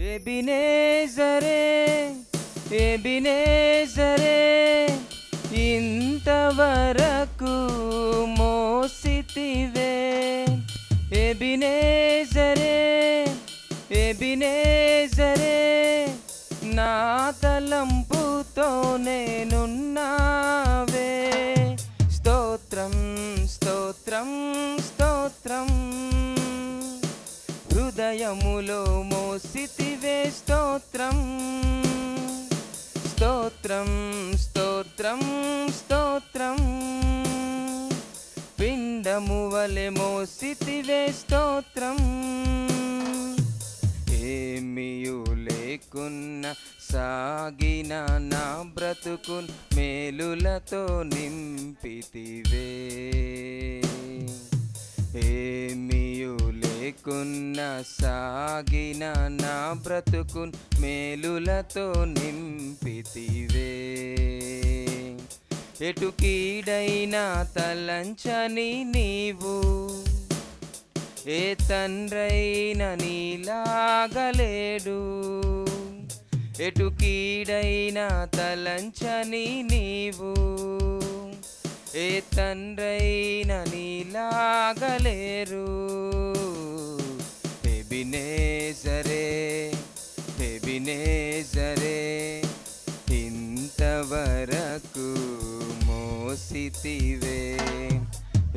ఎబినేజరే ఎబినేజరే ఇంతవరకు మోసితివే ఎబినేజరే ఎబినేజరే నా తలంపుతో నేనున్నావే స్తోత్రం స్తోత్రం స్తోత్రం హృదయములో మోసితివే స్తోత్రం స్తోత్రం స్తోత్రం స్తోత్రం పిండము వలె మోసితివే స్తోత్రం ఏమియు లేకున్న సాగిన నా బ్రతుకున్ మేలులతో నింపితివే ఏమియు లేకున్న సాగిన నా బ్రతుకున్ మేలులతో నింపితివే ఎటు కీడైనా తలంచని నీవు ఏ తండ్రైన నీలాగలేడు ఎటు కీడైనా తలంచని నీవు ఏ తండ్రైన నీలాగలేరు ఎబినేజరే ఎబినేజరే ఇంతవరకు మోసితివే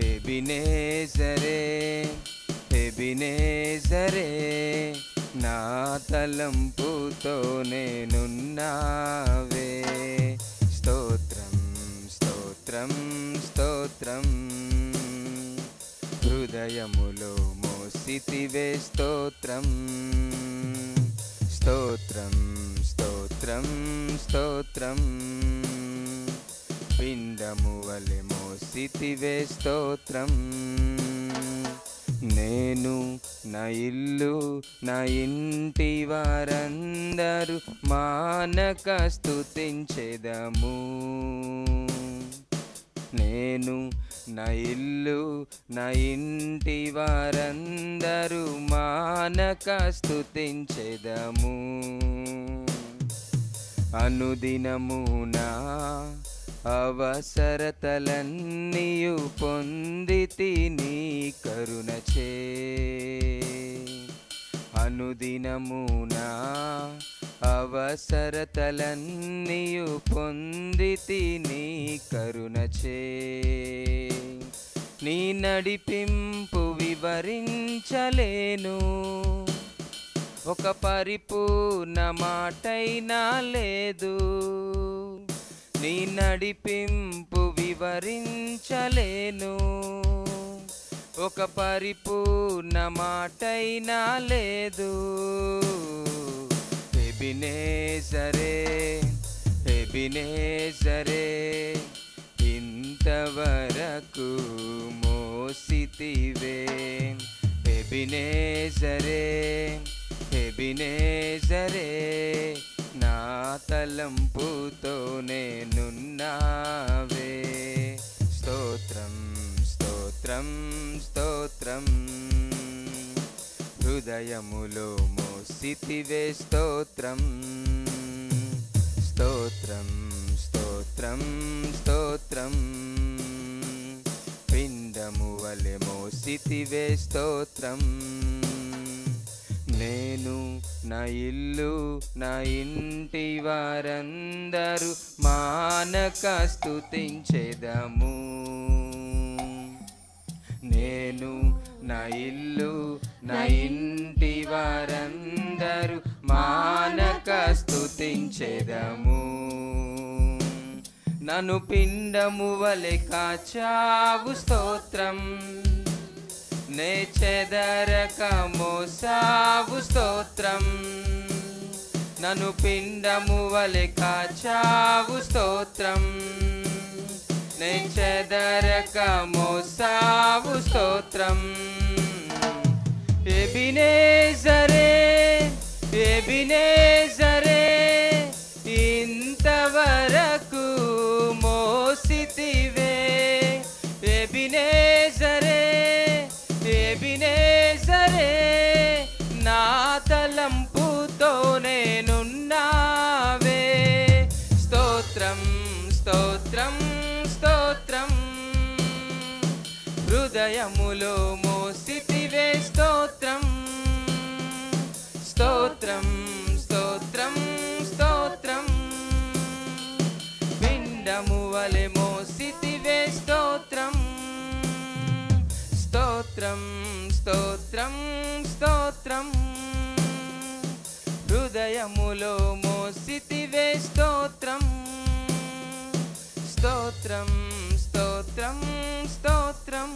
ఎబినేజరే ఎబినేజరే నా తలంపుతో నేనున్నావే స్తోత్రం స్తోత్రం స్తోత్రం హృదయములో మోసితివే స్తోత్రం స్తోత్రం స్తోత్రం స్తోత్రం పిండము వలె మోసితివే స్తోత్రం నేను నా ఇల్లు నా ఇంటి వారందరూ మానక స్తుతించెదము నేను నా ఇల్లు నా ఇంటి వారందరూ మానక స్తుతించెదము అనుదినము నా అవసరతలన్నీయు పొందితి నీ కరుణచే అనుదినము నా అవసరతలన్నీయు పొందితి నీ కరుణచే నీ నడిపింపు వివరించలేను ఒక పరిపూర్ణ మాటైనా లేదు నీ నడిపింపు వివరించలేను ఒక పరిపూర్ణ మాటైనా లేదు ఎబినేజరే ఎబినేజరే ఇంతవరకు మోసితివే ఎబినేజరే ఎబినేజరే నా తలంపుతో నేనున్నావే స్తోత్రం స్తోత్రం స్తోత్రం హృదయములో మోసితివే స్తోత్రం స్తోత్రం స్తోత్రం స్తోత్రం పిండము వలె మోసితివే స్తోత్రం నేను నా ఇల్లు నా ఇంటి వారందరూ మానక స్తుతించెదము నేను నా ఇల్లు నా ఇంటి వారందరూ మానక స్తుతించెదము నన్ను పిండము వలె కాచావు స్తోత్రం నే చెదరక మోసావు స్తోత్రం నన్ను పిండము వలె కాచావు స్తోత్రం నే చెదరక మోసావు స్తోత్రం ఎబినేజరే ఎబినేజరే ఇంతవరకు మోసితివే ఎబినేజరే ఎబినేజరే నా తలంపుతో నాతో నేనున్నావే. స్తోత్రం స్తోత్రం స్తోత్రం, హృదయములో మోసితివే స్తోత్రం. స్తోత్రం స్తోత్రం స్తోత్రం, పిండము వలె మోసితివే స్తోత్రం. స్తోత్రం స్తోత్రం స్తోత్రం, హృదయములో మోసితివే స్తోత్రం. స్తోత్రం స్తోత్రం స్తోత్రం,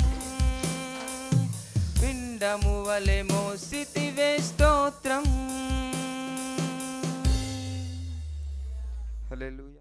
పిండము వలె మోసితివే స్తోత్రం. హల్లెలూయా.